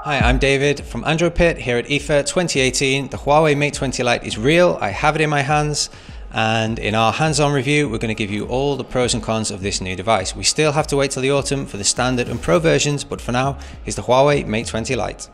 Hi, I'm David from AndroidPIT here at IFA 2018. The Huawei Mate 20 Lite is real. I have it in my hands, and in our hands-on review, we're going to give you all the pros and cons of this new device. We still have to wait till the autumn for the standard and pro versions, but for now, here's the Huawei Mate 20 Lite.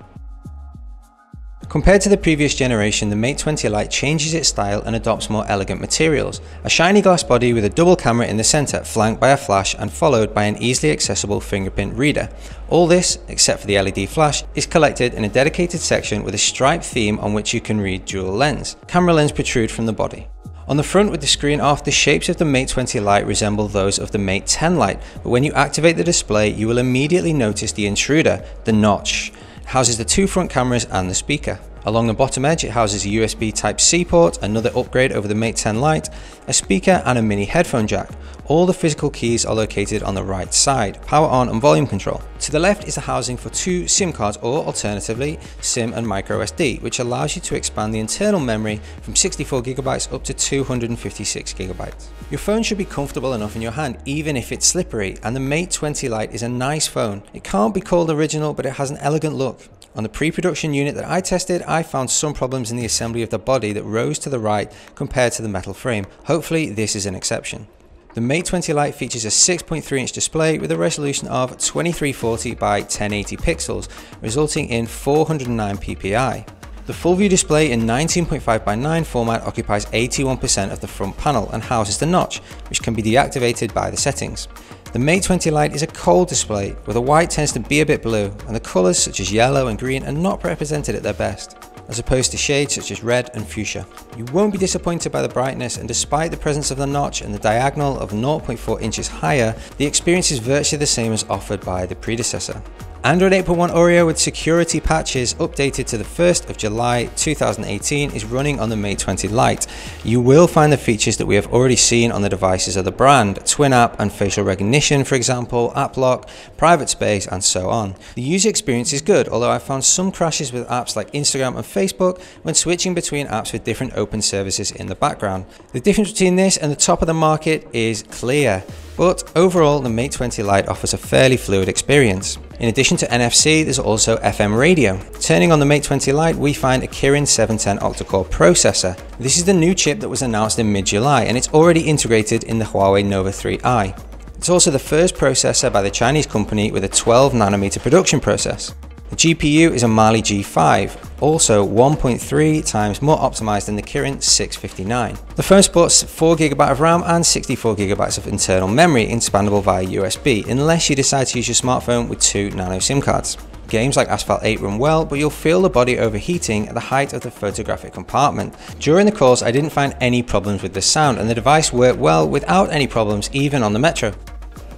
Compared to the previous generation, the Mate 20 Lite changes its style and adopts more elegant materials. A shiny glass body with a double camera in the center, flanked by a flash and followed by an easily accessible fingerprint reader. All this, except for the LED flash, is collected in a dedicated section with a striped theme on which you can read dual lens. Camera lens protrude from the body. On the front with the screen off, the shapes of the Mate 20 Lite resemble those of the Mate 10 Lite, but when you activate the display, you will immediately notice the intruder, the notch. It houses the two front cameras and the speaker. Along the bottom edge, it houses a USB Type-C port, another upgrade over the Mate 10 Lite, a speaker and a mini headphone jack. All the physical keys are located on the right side, power on and volume control. To the left is the housing for two SIM cards, or alternatively, SIM and microSD, which allows you to expand the internal memory from 64GB up to 256GB. Your phone should be comfortable enough in your hand, even if it's slippery, and the Mate 20 Lite is a nice phone. It can't be called original, but it has an elegant look. On the pre-production unit that I tested, I found some problems in the assembly of the body that rose to the right compared to the metal frame. Hopefully this is an exception. The Mate 20 Lite features a 6.3-inch display with a resolution of 2340 by 1080 pixels, resulting in 409 ppi. The full view display in 19.5:9 format occupies 81% of the front panel and houses the notch, which can be deactivated by the settings. The Mate 20 Lite is a cold display, where the white tends to be a bit blue, and the colours such as yellow and green are not represented at their best, as opposed to shades such as red and fuchsia. You won't be disappointed by the brightness, and despite the presence of the notch and the diagonal of 0.4 inches higher, the experience is virtually the same as offered by the predecessor. Android 8.1 Oreo with security patches updated to the 1st of July 2018 is running on the Mate 20 Lite. You will find the features that we have already seen on the devices of the brand, Twin App and facial recognition for example, App Lock, private space and so on. The user experience is good, although I found some crashes with apps like Instagram and Facebook when switching between apps with different open services in the background. The difference between this and the top of the market is clear, but overall the Mate 20 Lite offers a fairly fluid experience. In addition to NFC, there's also FM radio. Turning on the Mate 20 Lite, we find a Kirin 710 octa-core processor. This is the new chip that was announced in mid-July, and it's already integrated in the Huawei Nova 3i. It's also the first processor by the Chinese company with a 12nm production process. The GPU is a Mali G5, also 1.3 times more optimized than the Kirin 659. The phone sports 4GB of RAM and 64GB of internal memory, expandable via USB, unless you decide to use your smartphone with two nano SIM cards. Games like Asphalt 8 run well, but you'll feel the body overheating at the height of the photographic compartment. During the calls, I didn't find any problems with the sound, and the device worked well without any problems even on the metro.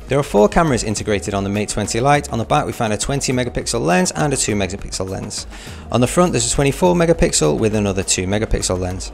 There are 4 cameras integrated on the Mate 20 Lite. On the back we find a 20MP lens and a 2MP lens. On the front there's a 24MP with another 2MP lens.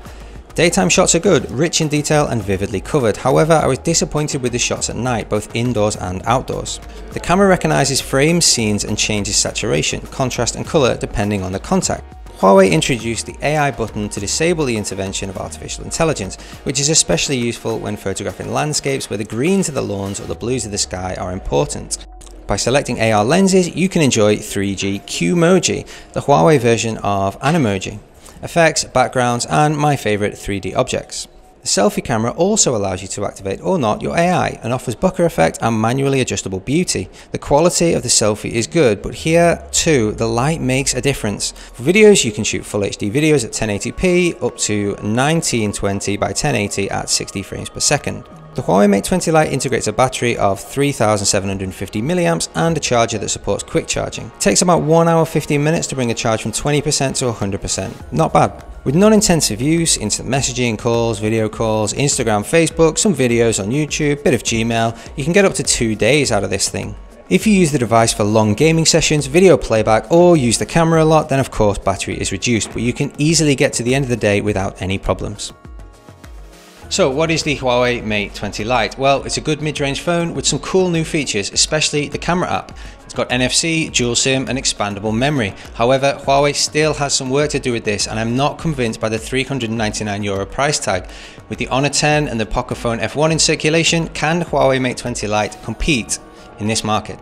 Daytime shots are good, rich in detail and vividly covered. However, I was disappointed with the shots at night, both indoors and outdoors. The camera recognises frames, scenes and changes saturation, contrast and colour depending on the contact. Huawei introduced the AI button to disable the intervention of artificial intelligence, which is especially useful when photographing landscapes where the greens of the lawns or the blues of the sky are important. By selecting AR lenses, you can enjoy 3G Qmoji, the Huawei version of Animoji, effects, backgrounds, and my favourite 3D objects. The selfie camera also allows you to activate or not your AI and offers bokeh effect and manually adjustable beauty. The quality of the selfie is good, but here too the light makes a difference. For videos you can shoot full HD videos at 1080p up to 1920 by 1080 at 60 frames per second. The Huawei Mate 20 Lite integrates a battery of 3750 mAh and a charger that supports quick charging. It takes about 1 hour 15 minutes to bring a charge from 20% to 100%. Not bad. With non-intensive use, instant messaging, calls, video calls, Instagram, Facebook, some videos on YouTube, bit of Gmail, you can get up to 2 days out of this thing. If you use the device for long gaming sessions, video playback, or use the camera a lot, then of course battery is reduced, but you can easily get to the end of the day without any problems. So what is the Huawei Mate 20 Lite? Well, it's a good mid-range phone with some cool new features, especially the camera app. It's got NFC, dual SIM and expandable memory. However, Huawei still has some work to do with this, and I'm not convinced by the €399 price tag. With the Honor 10 and the Pocophone F1 in circulation, can the Huawei Mate 20 Lite compete in this market?